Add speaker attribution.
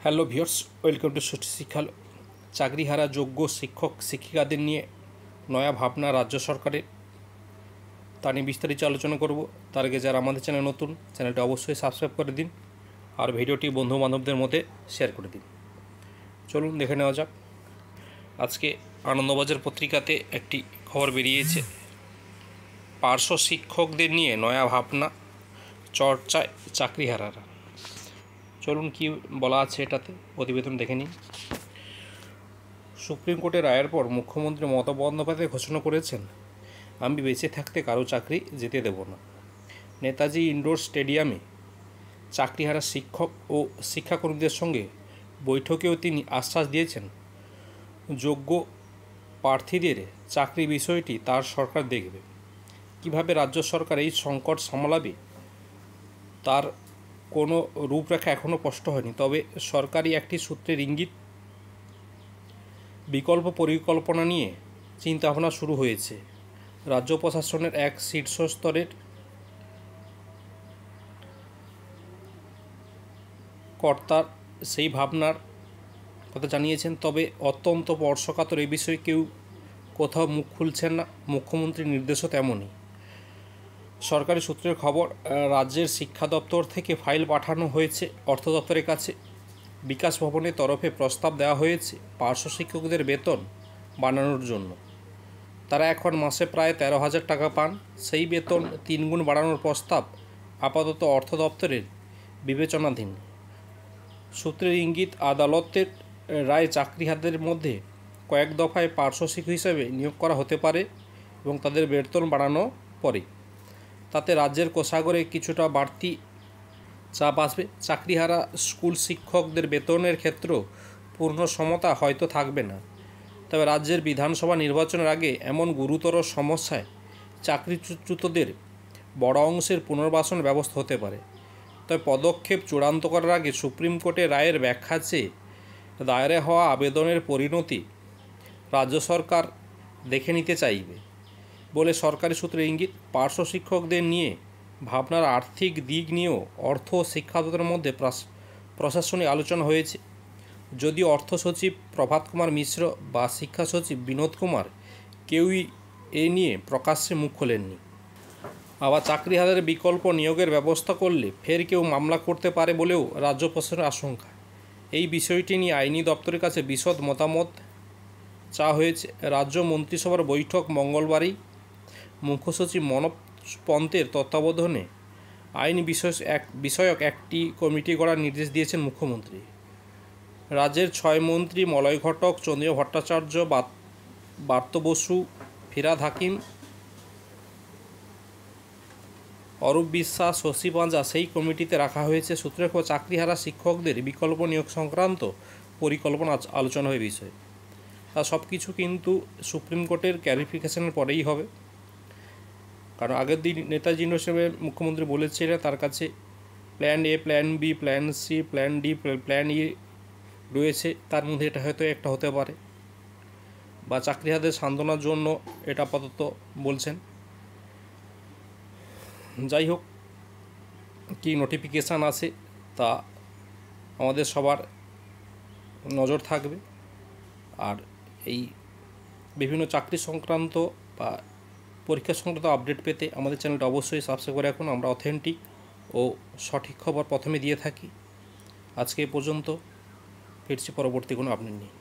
Speaker 1: Hello viewers, welcome to সৃষ্টি শিক্ষালো। চাকরিহারা যোগ্য শিক্ষক শিক্ষিকাদের নিয়ে নয়া ভাবনা রাজ্য সরকারের, তা নিয়ে বিস্তারিত আলোচনা করব। তার আগে যারা আমাদের চ্যানেল নতুন, চ্যানেলটি অবশ্যই সাবস্ক্রাইব করে দিন আর ভিডিওটি বন্ধু বান্ধবদের মধ্যে শেয়ার করে দিন। চলুন দেখে নেওয়া যাক। আজকে আনন্দবাজার পত্রিকাতে একটি খবর বেরিয়েছে, পার্শ্ব শিক্ষকদের নিয়ে নয়া ভাবনা চর্চায় চাকরিহারারা। চলুন কি বলা আছে এটাতে, প্রতিবেদন দেখে নিন। সুপ্রিম কোর্টের রায়ের পর মুখ্যমন্ত্রী মমতা বন্দ্যোপাধ্যায় ঘোষণা করেছেন, আমি বেঁচে থাকতে কারো চাকরি যেতে দেব না। নেতাজি ইনডোর স্টেডিয়ামে চাকরিহারা শিক্ষক ও শিক্ষাকর্মীদের সঙ্গে বৈঠকেও তিনি আশ্বাস দিয়েছেন, যোগ্য প্রার্থীদের চাকরি বিষয়টি তার সরকার দেখবে। কিভাবে রাজ্য সরকার এই সংকট সামলাবে তার কোনো রূপরেখা এখনও স্পষ্ট হয়নি, তবে সরকারি একটি সূত্রের ইঙ্গিত, বিকল্প পরিকল্পনা নিয়ে চিন্তাভাবনা শুরু হয়েছে। রাজ্য প্রশাসনের এক শীর্ষস্তরের কর্তা সেই ভাবনার কথা জানিয়েছেন, তবে অত্যন্ত স্পর্শকাতর এই বিষয়ে কেউ কোথাও মুখ খুলছেন না। মুখ্যমন্ত্রীর নির্দেশও তেমনই। সরকারি সূত্রের খবর, রাজ্যের শিক্ষা দপ্তর থেকে ফাইল পাঠানো হয়েছে অর্থ দপ্তরের কাছে। বিকাশ ভবনের তরফে প্রস্তাব দেওয়া হয়েছে পার্শ্ব শিক্ষকদের বেতন বাড়ানোর জন্য। তারা এখন মাসে প্রায় 13,000 টাকা পান। সেই বেতন 3 গুণ বাড়ানোর প্রস্তাব আপাতত অর্থ দপ্তরের বিবেচনাধীন। সূত্রের ইঙ্গিত, আদালতের রায় চাকরিহারাদের মধ্যে কয়েক দফায় পার্শ্ব শিক্ষক হিসেবে নিয়োগ করা হতে পারে এবং তাদের বেতন বাড়ানো পরে তাতে রাজ্যের কোষাগারে কিছুটা বাড়তি চাপ আসবে। চাকরিহারা স্কুল শিক্ষকদের বেতনের ক্ষেত্রেও পূর্ণ সমতা হয়তো থাকবে না, তবে রাজ্যের বিধানসভা নির্বাচনের আগে এমন গুরুতর সমস্যায় চাকরিচ্যুতদের বড় অংশের পুনর্বাসনের ব্যবস্থা হতে পারে। তবে পদক্ষেপ চূড়ান্ত করার আগে সুপ্রিম কোর্টের রায়ের ব্যাখ্যা চেয়ে দায়ের হওয়া আবেদনের পরিণতি রাজ্য সরকার দেখে নিতে চাইবে বলে সরকারি সূত্রের ইঙ্গিত। পার্শ্ব শিক্ষকদের নিয়ে ভাবনার আর্থিক দিক নিয়েও অর্থ ও শিক্ষা দপ্তরের মধ্যে প্রশাসনিক আলোচনা হয়েছে, যদিও অর্থ সচিব প্রভাত কুমার মিশ্র বা শিক্ষা সচিব বিনোদ কুমার কেউই এ নিয়ে প্রকাশ্যে মুখ খোলেননি। আবার চাকরিহারাদের বিকল্প নিয়োগের ব্যবস্থা করলে ফের কেউ মামলা করতে পারে বলেও রাজ্য প্রশাসনের আশঙ্কা। এই বিষয়টি নিয়ে আইনি দপ্তরের কাছে বিশদ মতামত চাওয়া হয়েছে। রাজ্য মন্ত্রিসভার বৈঠক মঙ্গলবারই মুখ্য সচিব মনোজ পন্তের তত্ত্বাবধানে আইন বিষয়ক একটি কমিটি গড়ার নির্দেশ দিয়েছেন মুখ্যমন্ত্রী। রাজ্যের 6 মন্ত্রী মলয় ঘটক, চন্দ্রিমা ভট্টাচার্য, ব্রাত্য বসু, ফিরহাদ হাকিম, অরূপ বিশ্বাস, শশী পাঁজা সেই কমিটিতে রাখা হয়েছে। সূত্রের খবর, চাকরিহারা শিক্ষকদের বিকল্প নিয়োগ সংক্রান্ত পরিকল্পনা আলোচনা হয় বিষয়ে। আর সব কিছু কিন্তু সুপ্রিম কোর্টের ক্লারিফিকেশনের পরেই হবে, কারণ আগের দিন নেতাজি ইউনিভার্সিটির মুখ্যমন্ত্রী বলেছিলেন তার কাছে plan A, plan B, plan C, plan D, plan E রয়েছে। তার মধ্যে এটা হয়তো একটা হতে পারে, বা চাকরিহারাদের সান্ত্বনার জন্য এটা আপাতত বলছেন। যাই হোক, কি নোটিফিকেশান আছে তা আমাদের সবার নজর থাকবে। আর এই বিভিন্ন চাকরি সংক্রান্ত বা পরীক্ষা সংক্রান্ত আপডেট পেতে আমাদের চ্যানেলটা অবশ্যই সাবস্ক্রাইব করে রাখুন। আমরা অথেন্টিক ও সঠিক খবর প্রথমে দিয়ে থাকি। আজকে এ পর্যন্ত, ফিরছি পরবর্তী কোনো আপডেট নিয়ে।